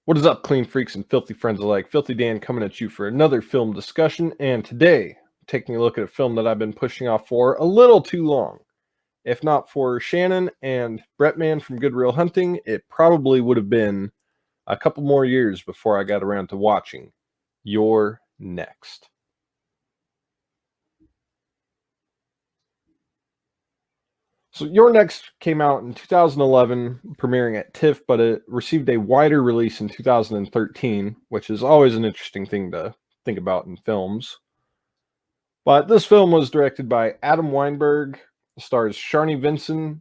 What is up, clean freaks and filthy friends alike? Filthy Dan coming at you for another film discussion, and today, taking a look at a film that I've been pushing off for a little too long. If not for Shannon and BrettMan from Good Real Hunting, it probably would have been a couple more years before I got around to watching You're Next. So Your Next came out in 2011, premiering at TIFF, but it received a wider release in 2013, which is always an interesting thing to think about in films. But this film was directed by Adam Weinberg, stars Sharni Vinson,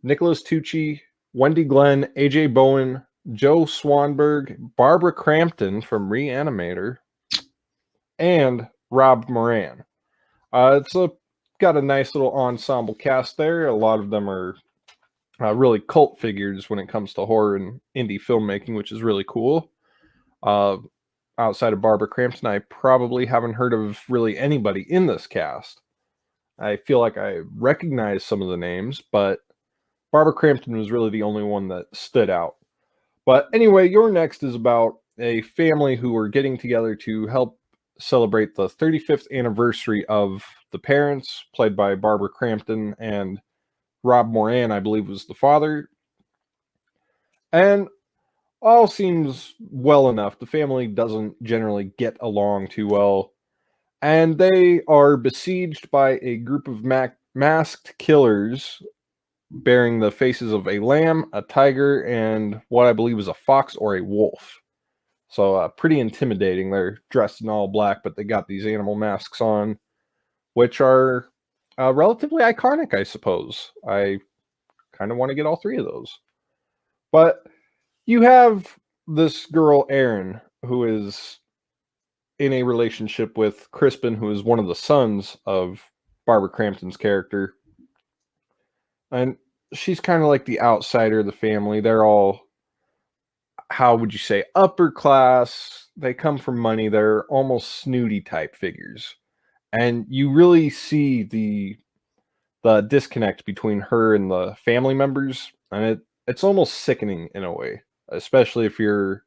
Nicholas Tucci, Wendy Glenn, AJ Bowen, Joe Swanberg, Barbara Crampton from Reanimator, and Rob Moran. Got a nice little ensemble cast there. A lot of them are really cult figures when it comes to horror and indie filmmaking, which is really cool. Outside of Barbara Crampton, I probably haven't heard of really anybody in this cast. I feel like I recognize some of the names, but Barbara Crampton was really the only one that stood out. But anyway, Your Next is about a family who are getting together to help celebrate the 35th anniversary of the parents, played by Barbara Crampton, and Rob Moran, I believe, was the father. And all seems well enough. The family doesn't generally get along too well. And they are besieged by a group of masked killers bearing the faces of a lamb, a tiger, and what I believe is a fox or a wolf. So pretty intimidating. They're dressed in all black, but they got these animal masks on, which are relatively iconic, I suppose. I kind of want to get all three of those. But you have this girl, Erin, who is in a relationship with Crispin, who is one of the sons of Barbara Crampton's character. And she's kind of like the outsider of the family. They're all, how would you say, upper class. They come from money. They're almost snooty type figures. And you really see the disconnect between her and the family members. And it's almost sickening in a way, especially if you're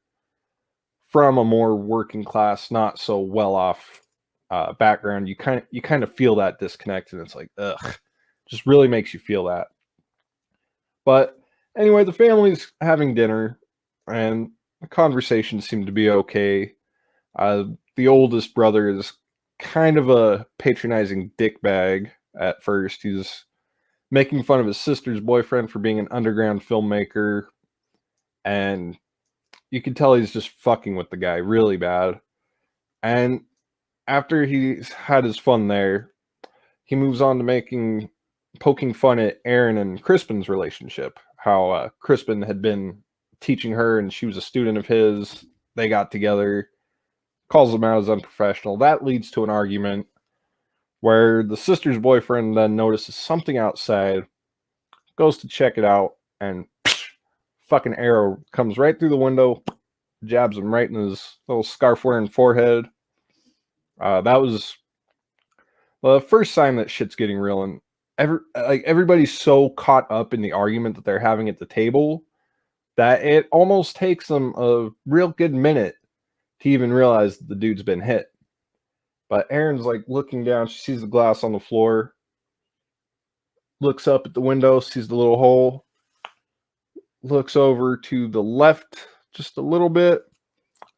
from a more working class, not so well off background. You kind of feel that disconnect, and it's like, ugh, just really makes you feel that. But anyway, the family's having dinner, and the conversation seemed to be okay. The oldest brother is kind of a patronizing dickbag at first. He's making fun of his sister's boyfriend for being an underground filmmaker, and you can tell he's just fucking with the guy really bad. And after he's had his fun there, he moves on to poking fun at Erin and Crispin's relationship. How Crispin had been teaching her and she was a student of his. They got together, calls them out as unprofessional. That leads to an argument where the sister's boyfriend then notices something outside, goes to check it out, and fucking arrow comes right through the window, jabs him right in his little scarf wearing forehead. That was the first sign that shit's getting real, and everybody's so caught up in the argument that they're having at the table that it almost takes them a real good minute to even realize that the dude's been hit. But Erin's like looking down, she sees the glass on the floor, looks up at the window, sees the little hole, looks over to the left just a little bit,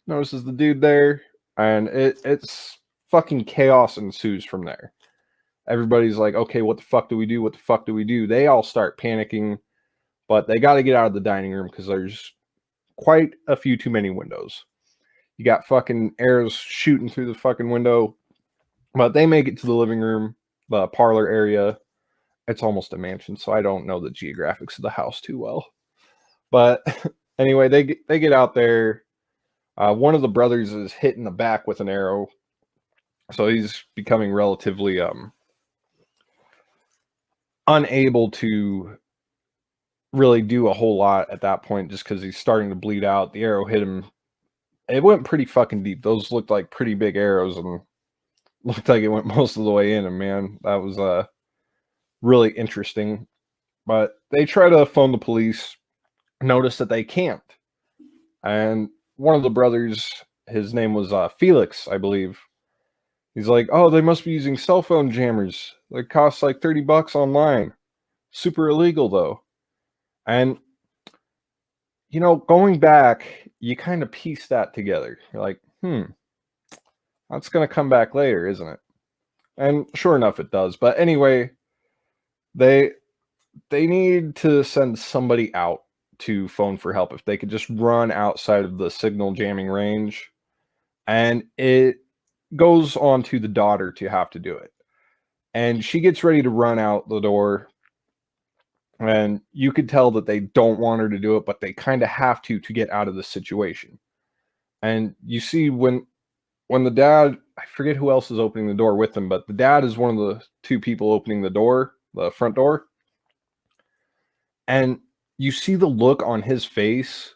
notices the dude there, and it's fucking chaos ensues from there. Everybody's like, okay, what the fuck do we do? What the fuck do we do? They all start panicking, but they got to get out of the dining room because there's quite a few too many windows. You got fucking arrows shooting through the fucking window, but they make it to the living room, the parlor area. It's almost a mansion, so I don't know the geographics of the house too well. But anyway, they get out there. One of the brothers is hit in the back with an arrow, so he's becoming relatively unable to really do a whole lot at that point, just because he's starting to bleed out. The arrow hit him. It went pretty fucking deep. Those looked like pretty big arrows, and looked like it went most of the way in. And man, that was really interesting. But they try to phone the police. Notice that they can't. And one of the brothers, his name was Felix, I believe. He's like, oh, they must be using cell phone jammers. They cost like $30 online. Super illegal though. And going back, you kind of piece that together. You're like, that's gonna come back later, isn't it? And sure enough, it does. But anyway, they they need to send somebody out to phone for help. If they could just run outside of the signal jamming range, and it goes on to the daughter to have to do it. And she gets ready to run out the door, and you could tell that they don't want her to do it, but they kind of have to get out of the situation. And you see when the dad, I forget who else is opening the door with him, but the dad is one of the two people opening the door, the front door. And you see the look on his face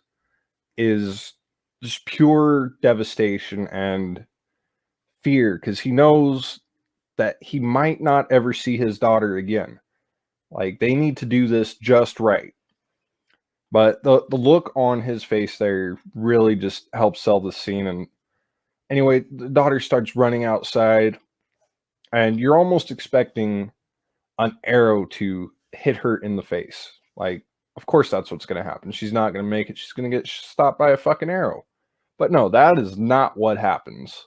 is just pure devastation and fear, because he knows that he might not ever see his daughter again. Like, they need to do this just right. But the look on his face there really just helps sell the scene. And anyway, the daughter starts running outside, and you're almost expecting an arrow to hit her in the face. Like, of course that's what's going to happen. She's not going to make it. She's going to get stopped by a fucking arrow. But no, that is not what happens.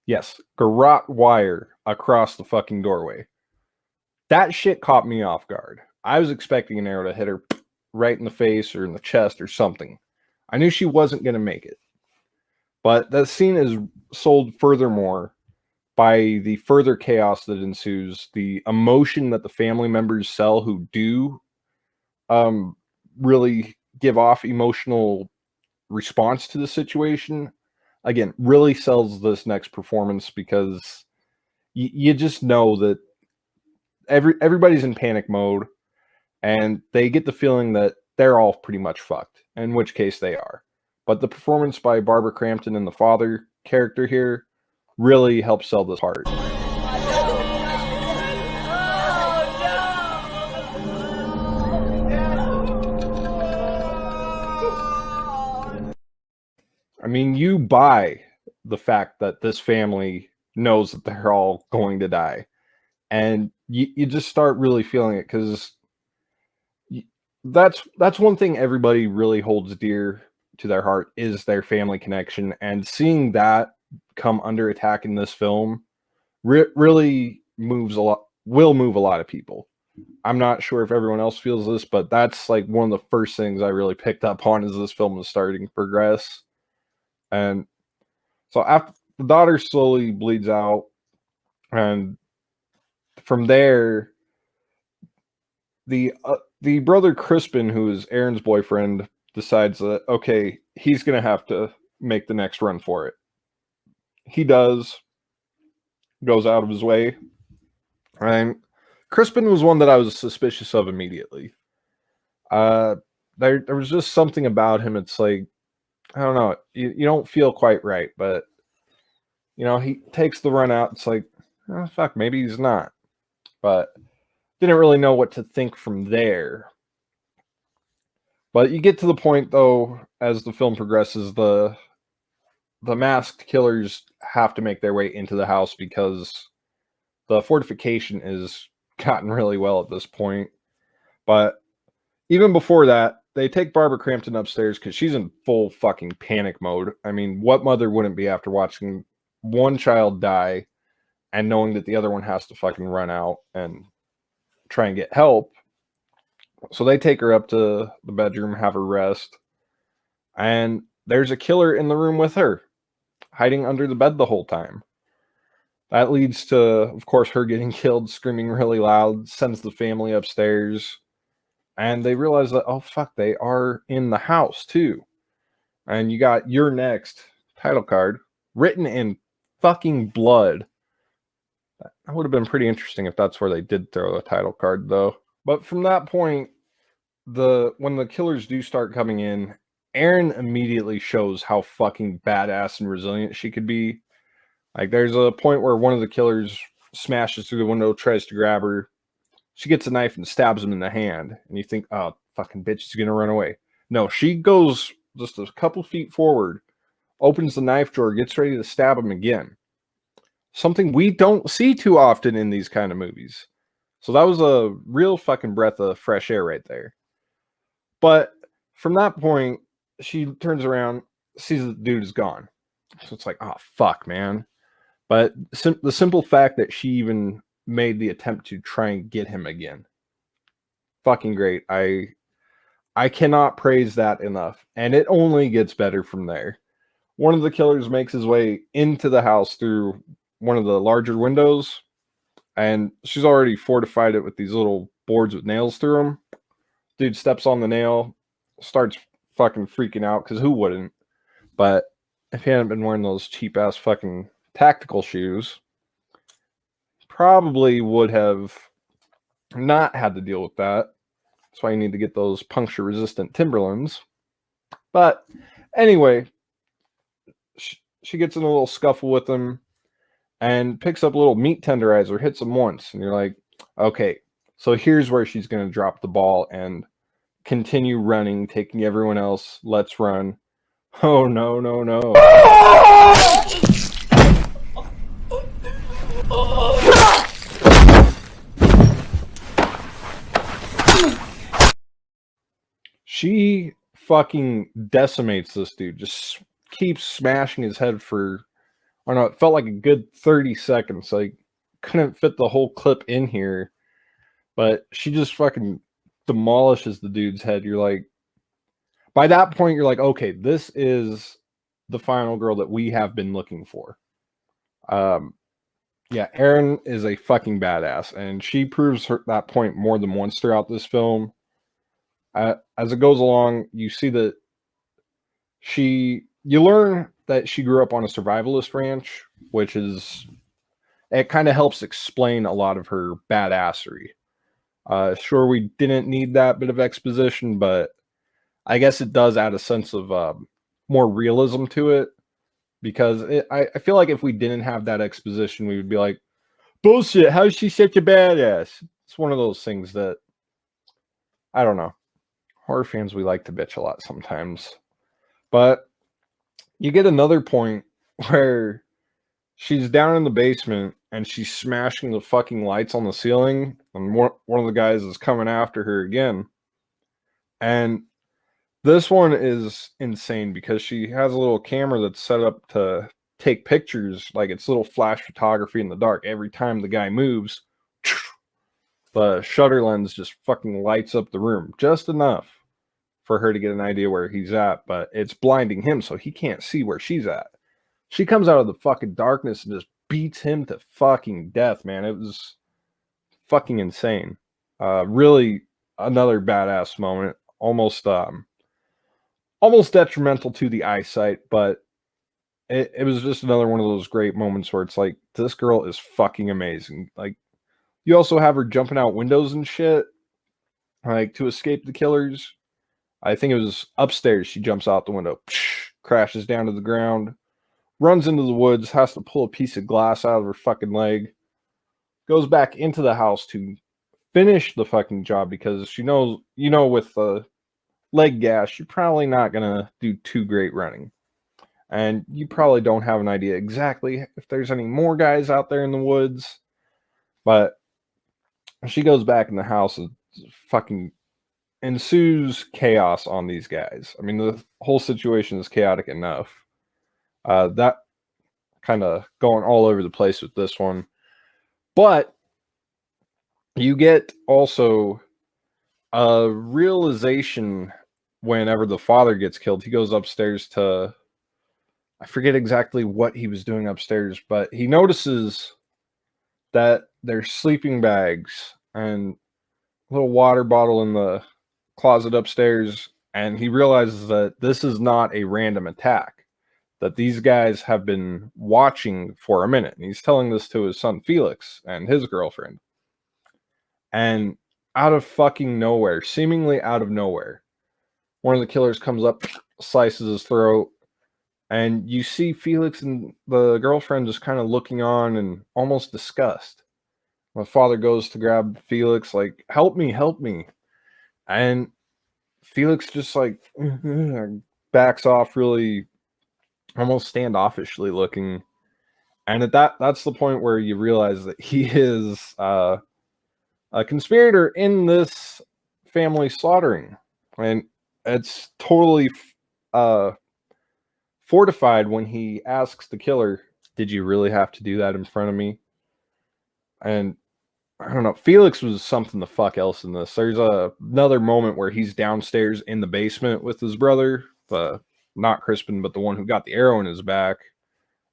Yes, garrote wire across the fucking doorway. That shit caught me off guard. I was expecting an arrow to hit her right in the face or in the chest or something. I knew she wasn't going to make it. But that scene is sold furthermore by the further chaos that ensues, the emotion that the family members sell who do really give off emotional response to the situation. Again, really sells this next performance, because you just know that everybody's in panic mode, and they get the feeling that they're all pretty much fucked, in which case they are. But the performance by Barbara Crampton and the father character here really helps sell this part. I mean, you buy the fact that this family knows that they're all going to die. And you just start really feeling it, because that's one thing everybody really holds dear to their heart, is their family connection. And seeing that come under attack in this film really will move a lot of people. I'm not sure if everyone else feels this, but that's like one of the first things I really picked up on as this film was starting to progress. And so after the daughter slowly bleeds out, and from there, the brother Crispin, who is Aaron's boyfriend, decides that, okay, he's going to have to make the next run for it. He does, goes out of his way. And Crispin was one that I was suspicious of immediately. There was just something about him. It's like, I don't know, you don't feel quite right, but he takes the run out. It's like, oh, fuck, maybe he's not. But didn't really know what to think from there. But you get to the point, though, as the film progresses, the masked killers have to make their way into the house, because the fortification is gotten really well at this point. But even before that, they take Barbara Crampton upstairs, because she's in full fucking panic mode. I mean, what mother wouldn't be after watching one child die and knowing that the other one has to fucking run out and try and get help? So they take her up to the bedroom, have her rest, and there's a killer in the room with her, hiding under the bed the whole time. That leads to, of course, her getting killed, screaming really loud, sends the family upstairs, and they realize that, oh fuck, they are in the house too. And you got "You're Next" title card written in fucking blood. That would have been pretty interesting if that's where they did throw the title card, though. But from that point, when the killers do start coming in, Erin immediately shows how fucking badass and resilient she could be. Like, there's a point where one of the killers smashes through the window, tries to grab her. She gets a knife and stabs him in the hand. And you think, oh, fucking bitch is going to run away. No, she goes just a couple feet forward, opens the knife drawer, gets ready to stab him again. Something we don't see too often in these kind of movies. So that was a real fucking breath of fresh air right there. But from that point, she turns around, sees the dude is gone. So it's like, oh, fuck, man. But the simple fact that she even made the attempt to try and get him again, fucking great. I cannot praise that enough. And it only gets better from there. One of the killers makes his way into the house through one of the larger windows, and she's already fortified it with these little boards with nails through them. Dude steps on the nail, starts fucking freaking out, because who wouldn't? But if he hadn't been wearing those cheap ass fucking tactical shoes, probably would have not had to deal with that. That's why you need to get those puncture resistant Timberlands. But anyway, she gets in a little scuffle with him and picks up a little meat tenderizer, hits him once, and you're like, okay, so here's where she's going to drop the ball and continue running, taking everyone else. Let's run. Oh, no, no, no. She fucking decimates this dude. Just keeps smashing his head for, I don't know, it felt like a good 30 seconds. Like, couldn't fit the whole clip in here. But she just fucking demolishes the dude's head. You're like, by that point, you're like, okay, this is the final girl that we have been looking for. Yeah, Erin is a fucking badass, and she proves that point more than once throughout this film. As it goes along, you see that you learn that she grew up on a survivalist ranch, which is, it kind of helps explain a lot of her badassery. Sure, we didn't need that bit of exposition, but I guess it does add a sense of more realism to it, because I feel like if we didn't have that exposition, we would be like, bullshit, how is she such a badass? It's one of those things that, I don't know. Horror fans, we like to bitch a lot sometimes. But you get another point where she's down in the basement and she's smashing the fucking lights on the ceiling, and one of the guys is coming after her again. And this one is insane because she has a little camera that's set up to take pictures, like it's little flash photography in the dark. Every time the guy moves, the shutter lens just fucking lights up the room just enough for her to get an idea where he's at, but it's blinding him so he can't see where she's at. She comes out of the fucking darkness and just beats him to fucking death, man. It was fucking insane. Really another badass moment. Almost detrimental to the eyesight, but it was just another one of those great moments where it's like, this girl is fucking amazing. Like, you also have her jumping out windows and shit, like, to escape the killers. I think it was upstairs. She jumps out the window, crashes down to the ground, runs into the woods, has to pull a piece of glass out of her fucking leg, goes back into the house to finish the fucking job because she knows, with the leg gash, you're probably not going to do too great running. And you probably don't have an idea exactly if there's any more guys out there in the woods. But she goes back in the house and fucking ensues chaos on these guys. I mean, the whole situation is chaotic enough. That kind of going all over the place with this one. But you get also a realization whenever the father gets killed. He goes upstairs to, I forget exactly what he was doing upstairs, but he notices that there's sleeping bags and a little water bottle in the closet upstairs, and he realizes that this is not a random attack, that these guys have been watching for a minute. And he's telling this to his son Felix and his girlfriend. And out of fucking nowhere, seemingly out of nowhere, one of the killers comes up, slices his throat, And you see Felix and the girlfriend just kind of looking on and almost disgust. My father goes to grab Felix, like, help me, help me. And Felix just like backs off, really almost standoffishly looking. And at that's the point where you realize that he is a conspirator in this family slaughtering. And it's totally uh, fortified when he asks the killer, did you really have to do that in front of me? And I don't know. Felix was something the fuck else in this. There's another moment where he's downstairs in the basement with his brother, not Crispin, but the one who got the arrow in his back.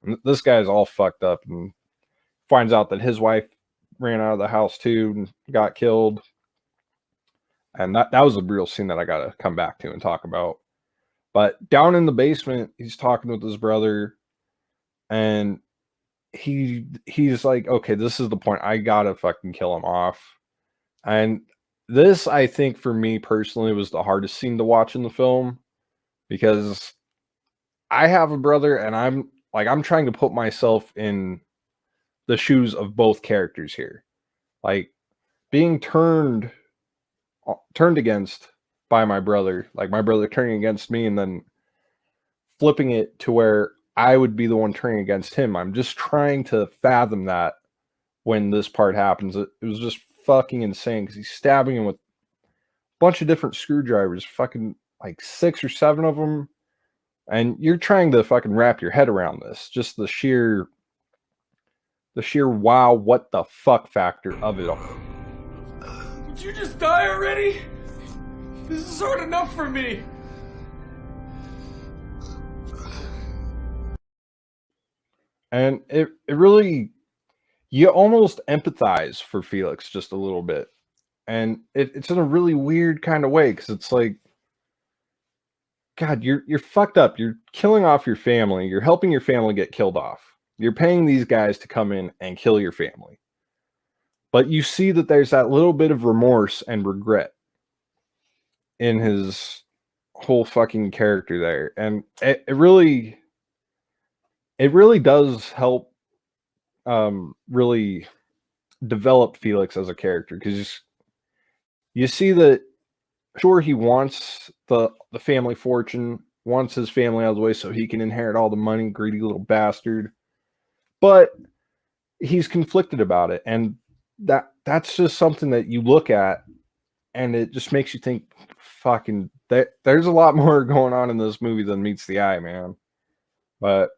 And this guy's all fucked up and finds out that his wife ran out of the house too and got killed. And that was a real scene that I got to come back to and talk about. But down in the basement, he's talking with his brother, and he's like, okay, this is the point. I gotta fucking kill him off. And this, I think, for me personally, was the hardest scene to watch in the film because I have a brother, and I'm trying to put myself in the shoes of both characters here, like being turned against by my brother, like my brother turning against me, and then flipping it to where I would be the one turning against him. I'm just trying to fathom that when this part happens. It was just fucking insane because he's stabbing him with a bunch of different screwdrivers, fucking like 6 or 7 of them. And you're trying to fucking wrap your head around this. Just the sheer wow, what the fuck factor of it all. Would you just die already? This is hard enough for me. And it really, you almost empathize for Felix just a little bit. And it's in a really weird kind of way because it's like, God, you're fucked up. You're killing off your family. You're helping your family get killed off. You're paying these guys to come in and kill your family. But you see that there's that little bit of remorse and regret in his whole fucking character there. And it really does help really develop Felix as a character because you see that sure he wants the family fortune, wants his family out of the way so he can inherit all the money, greedy little bastard. But he's conflicted about it, and that's just something that you look at and it just makes you think fucking there's a lot more going on in this movie than meets the eye, man. But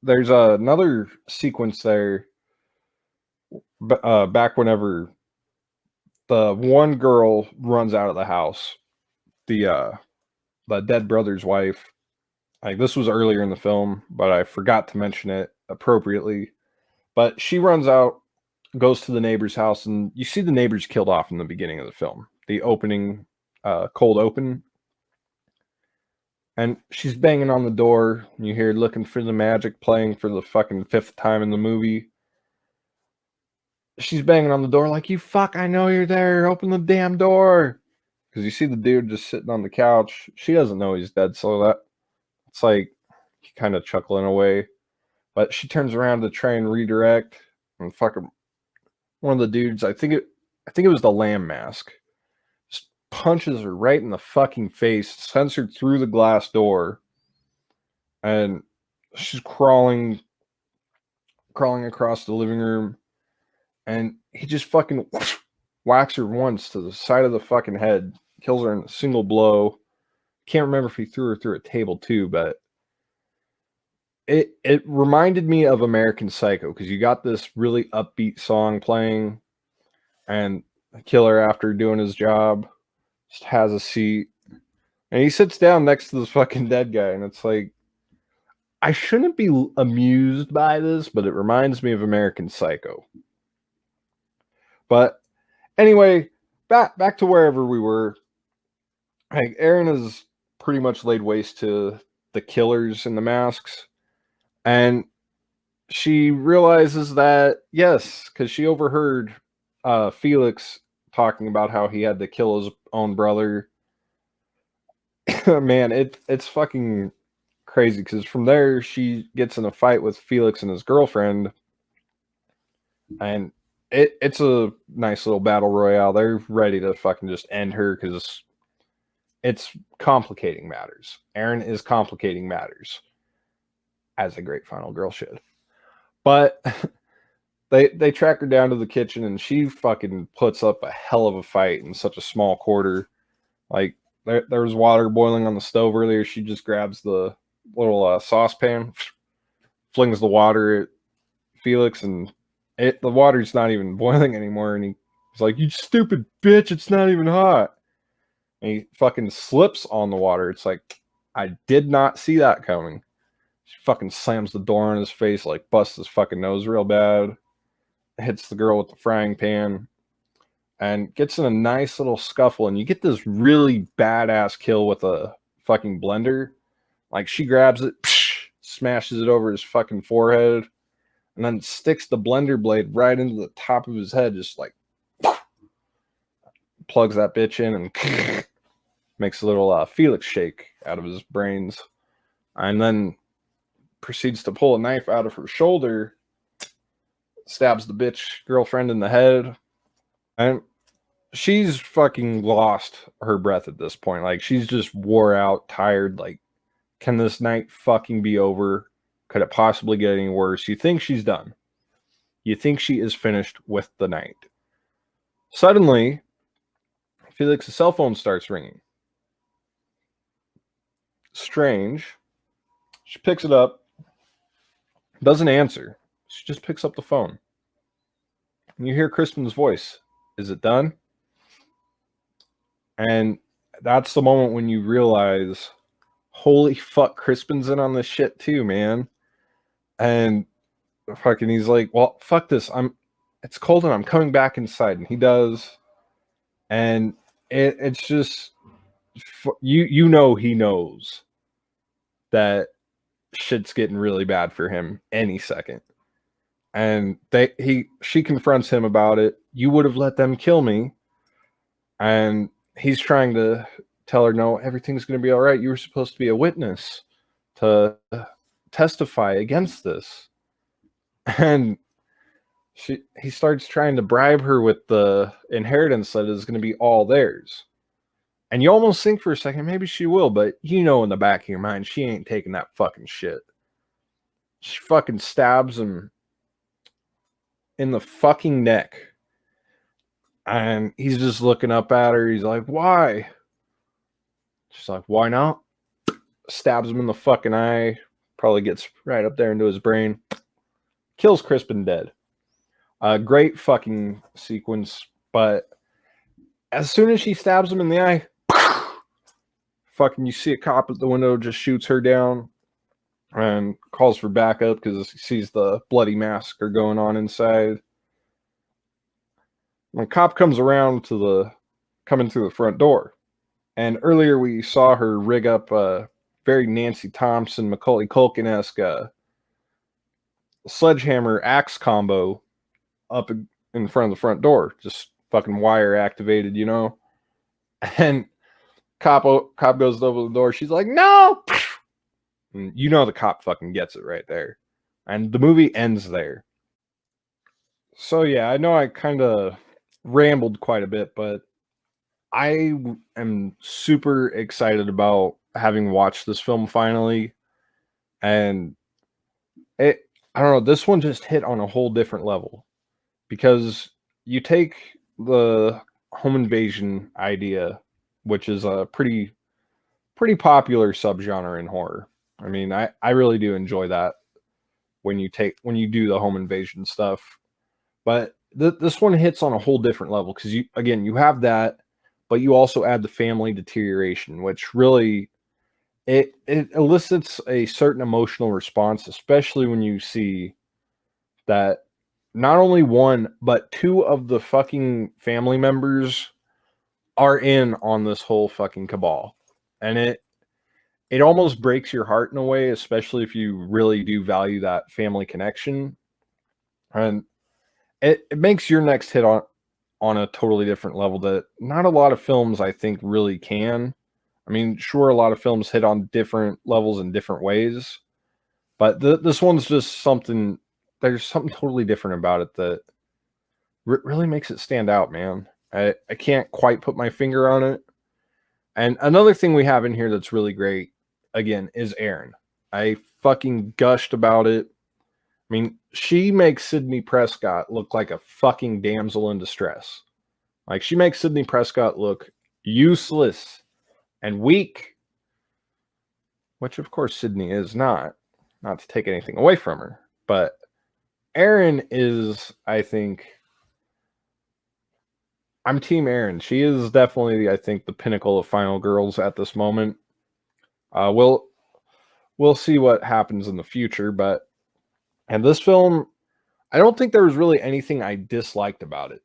there's another sequence there back whenever the one girl runs out of the house, the dead brother's wife. Like this was earlier in the film, but I forgot to mention it appropriately. But she runs out, goes to the neighbor's house, and you see the neighbors killed off in the beginning of the film. The opening, cold open. And she's banging on the door. And you hear Looking for the Magic playing for the fucking 5th time in the movie. She's banging on the door like, you fuck, I know you're there. Open the damn door. Because you see the dude just sitting on the couch. She doesn't know he's dead, so it's like kind of chuckling away. But she turns around to try and redirect, and fucking one of the dudes, I think it was the lamb mask, just punches her right in the fucking face, sends her through the glass door, and she's crawling across the living room, and he just fucking whacks her once to the side of the fucking head, kills her in a single blow. Can't remember if he threw her through a table too, but it reminded me of American Psycho because you got this really upbeat song playing, and the killer, after doing his job, just has a seat, and he sits down next to this fucking dead guy, and it's like, I shouldn't be amused by this, but it reminds me of American Psycho. But anyway, back to wherever we were. Like Aaron is pretty much laid waste to the killers in the masks. And she realizes that, yes, because she overheard Felix talking about how he had to kill his own brother. Man, it's fucking crazy because from there she gets in a fight with Felix and his girlfriend, and it's a nice little battle royale. They're ready to fucking just end her because it's complicating matters. Aaron is complicating matters, as a great final girl should. But they track her down to the kitchen, and she fucking puts up a hell of a fight in such a small quarter. Like there was water boiling on the stove earlier. She just grabs the little saucepan, flings the water at Felix, and the water's not even boiling anymore. And he's like, "You stupid bitch! It's not even hot." And he fucking slips on the water. It's like, I did not see that coming. She fucking slams the door on his face, like busts his fucking nose real bad. Hits the girl with the frying pan and gets in a nice little scuffle. And you get this really badass kill with a fucking blender. Like she grabs it, smashes it over his fucking forehead, and then sticks the blender blade right into the top of his head, just like plugs that bitch in and makes a little Felix shake out of his brains. And then proceeds to pull a knife out of her shoulder, stabs the bitch girlfriend in the head, and she's fucking lost her breath at this point. Like she's just wore out, tired. Like, can this night fucking be over? Could it possibly get any worse? You think she's done. You think she is finished with the night. Suddenly, Felix's cell phone starts ringing. Strange. She picks it up. Doesn't answer. She just picks up the phone. And you hear Crispin's voice. Is it done? And that's the moment when you realize, holy fuck, Crispin's in on this shit too, man. And fucking he's like, well, fuck this. It's cold and I'm coming back inside. And he does. And it's just, you know he knows that shit's getting really bad for him any second. And she confronts him about it. You would have let them kill me. And he's trying to tell her, no, everything's going to be all right. You were supposed to be a witness to testify against this. And he starts trying to bribe her with the inheritance that is going to be all theirs. And you almost think for a second, maybe she will, but you know in the back of your mind, she ain't taking that fucking shit. She fucking stabs him in the fucking neck. And he's just looking up at her. He's like, why? She's like, why not? Stabs him in the fucking eye. Probably gets right up there into his brain. Kills Crispin dead. Great fucking sequence. But as soon as she stabs him in the eye, fucking you see a cop at the window, just shoots her down and calls for backup because he sees the bloody massacre going on inside. When the cop comes around coming through the front door. And earlier we saw her rig up a very Nancy Thompson, Macaulay Culkin-esque sledgehammer axe combo up in front of the front door. Just fucking wire activated, you know? And cop goes over the door. She's like, no! And you know the cop fucking gets it right there. And the movie ends there. So yeah, I know I kind of rambled quite a bit, but I am super excited about having watched this film finally. And I don't know, this one just hit on a whole different level. Because you take the home invasion idea, which is a pretty popular subgenre in horror. I mean, I really do enjoy that when you do the home invasion stuff. But this one hits on a whole different level because you have that, but you also add the family deterioration, which really it elicits a certain emotional response, especially when you see that not only one, but two of the fucking family members are in on this whole fucking cabal. And it almost breaks your heart in a way, especially if you really do value that family connection. And it makes your next hit on a totally different level that not a lot of films, I think, really can. I mean, sure, a lot of films hit on different levels in different ways, but this one's just something. There's something totally different about it that really makes it stand out, man. I can't quite put my finger on it. And another thing we have in here that's really great, again, is Erin. I fucking gushed about it. I mean, she makes Sidney Prescott look like a fucking damsel in distress. Like, she makes Sidney Prescott look useless and weak, which of course Sidney is not. Not to take anything away from her, but Erin is, I think, I'm Team Erin. She is definitely, I think, the pinnacle of Final Girls at this moment. We'll see what happens in the future, but and this film, I don't think there was really anything I disliked about it.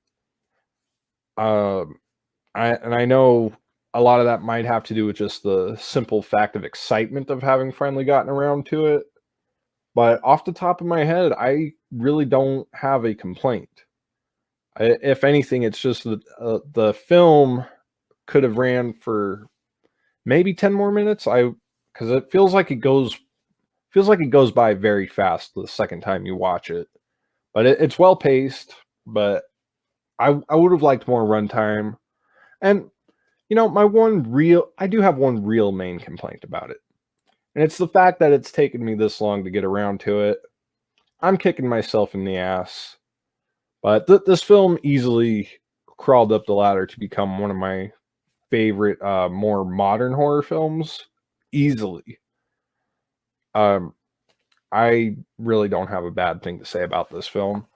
Um, I know a lot of that might have to do with just the simple fact of excitement of having finally gotten around to it. But off the top of my head, I really don't have a complaint. If anything, it's just that the film could have ran for maybe 10 more minutes. Because it feels like it goes by very fast the second time you watch it. But it's well paced. But I would have liked more runtime. And I do have one real main complaint about it. And it's the fact that it's taken me this long to get around to it. I'm kicking myself in the ass. But this film easily crawled up the ladder to become one of my favorite, more modern horror films. Easily. I really don't have a bad thing to say about this film.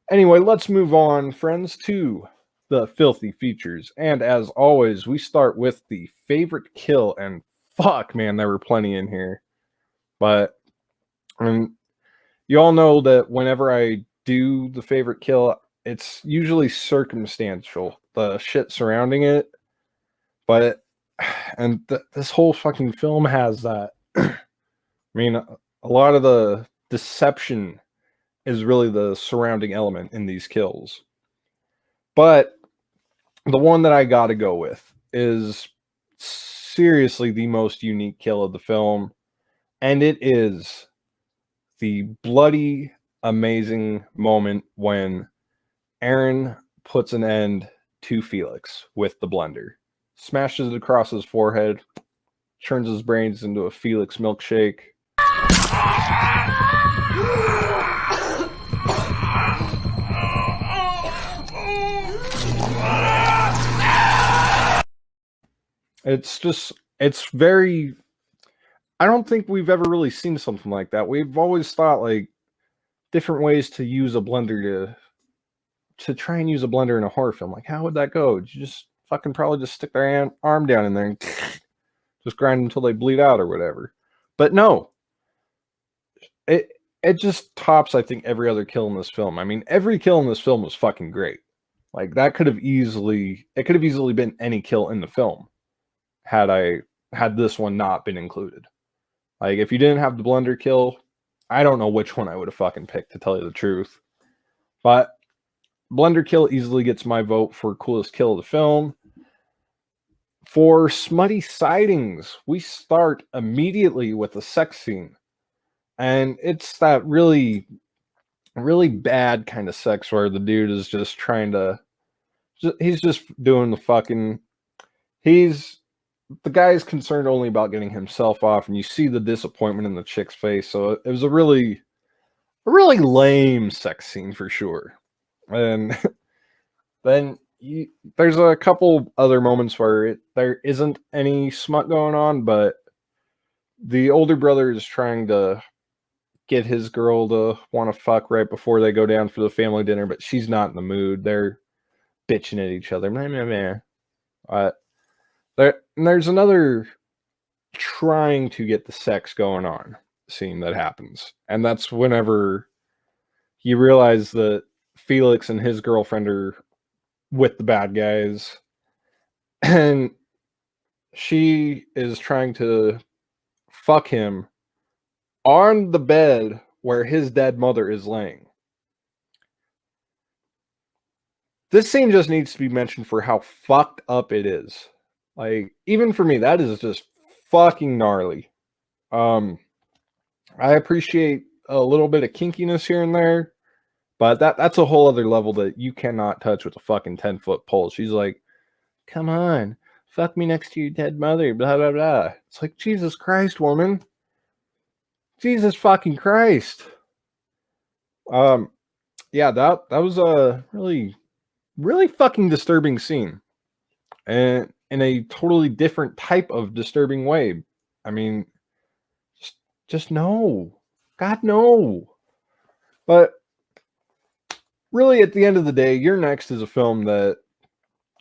Anyway, let's move on, friends, to the filthy features. And as always, we start with the favorite kill. And fuck, man, there were plenty in here. But you all know that whenever I do the favorite kill, it's usually circumstantial, the shit surrounding it. But this whole fucking film has that. I mean, a lot of the deception is really the surrounding element in these kills. But the one that I gotta go with is seriously the most unique kill of the film, and it is the bloody, amazing moment when Erin puts an end to Felix with the blender. Smashes it across his forehead, turns his brains into a Felix milkshake. It's very, I don't think we've ever really seen something like that. We've always thought like different ways to use a blender to try and use a blender in a horror film. Like, how would that go? Would you just fucking probably just stick their arm down in there and just grind until they bleed out or whatever? But no, it just tops, I think, every other kill in this film. I mean, every kill in this film was fucking great. Like, it could have easily been any kill in the film had this one not been included. Like, if you didn't have the blender kill, I don't know which one I would have fucking picked, to tell you the truth. But blender kill easily gets my vote for coolest kill of the film. For smutty sightings, we start immediately with a sex scene. And it's that really, really bad kind of sex where the dude is just he's just doing the fucking, the guy's concerned only about getting himself off, and you see the disappointment in the chick's face. So it was a really lame sex scene for sure. And then there's a couple other moments where there isn't any smut going on, but the older brother is trying to get his girl to want to fuck right before they go down for the family dinner, but she's not in the mood. They're bitching at each other. There's another trying to get the sex going on scene that happens. And that's whenever you realize that Felix and his girlfriend are with the bad guys. And she is trying to fuck him on the bed where his dead mother is laying. This scene just needs to be mentioned for how fucked up it is. Like, even for me, that is just fucking gnarly. I appreciate a little bit of kinkiness here and there, but that's a whole other level that you cannot touch with a fucking 10-foot pole. She's like, come on, fuck me next to your dead mother, blah, blah, blah. It's like, Jesus Christ, woman. Jesus fucking Christ. Yeah, that was a really, really fucking disturbing scene. And in a totally different type of disturbing way. I mean, just no. God, no. But really, at the end of the day, Your Next is a film that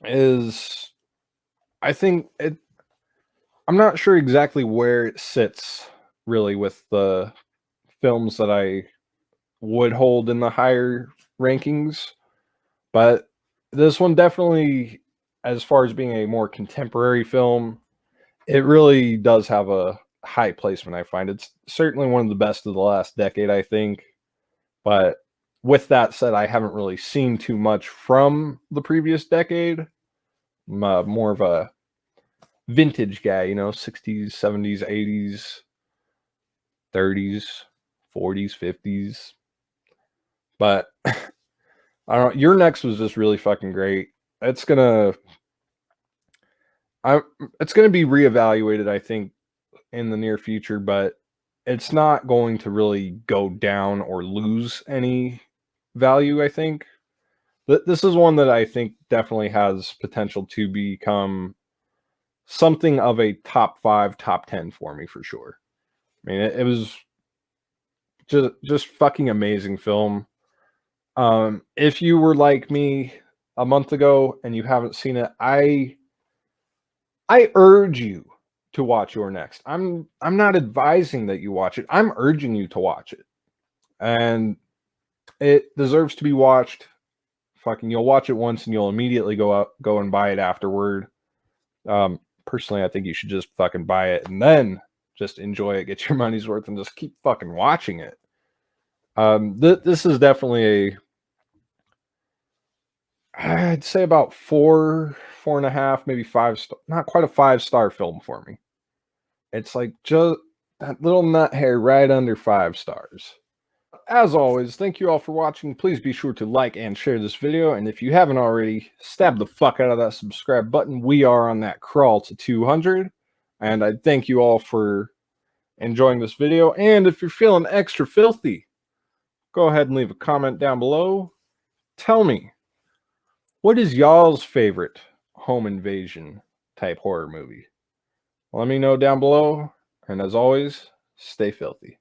is, I think, I'm not sure exactly where it sits, really, with the films that I would hold in the higher rankings. But this one definitely, as far as being a more contemporary film, it really does have a high placement, I find. It's certainly one of the best of the last decade, I think. But with that said, I haven't really seen too much from the previous decade. I'm more of a vintage guy, 60s, 70s, 80s, 30s, 40s, 50s. But I don't know. Your Next was just really fucking great. It's gonna it's gonna be reevaluated, I think, in the near future, but it's not going to really go down or lose any value, I think. This is one that I think definitely has potential to become something of a top 5, top 10 for me for sure. I mean, it was just fucking amazing film. If you were like me a month ago and you haven't seen it, I urge you to watch Your Next. I'm not advising that you watch it. I'm urging you to watch it. And it deserves to be watched. Fucking, you'll watch it once and you'll immediately go and buy it afterward. Personally, I think you should just fucking buy it and then just enjoy it, get your money's worth, and just keep fucking watching it. This is definitely I'd say about 4.5, maybe 5 star, not quite a 5-star film for me. It's like just that little nut hair right under 5 stars. As always, thank you all for watching. Please be sure to like and share this video. And if you haven't already, stab the fuck out of that subscribe button. We are on that crawl to 200. And I thank you all for enjoying this video. And if you're feeling extra filthy, go ahead and leave a comment down below. Tell me, what is y'all's favorite home invasion type horror movie? Let me know down below. And as always, stay filthy.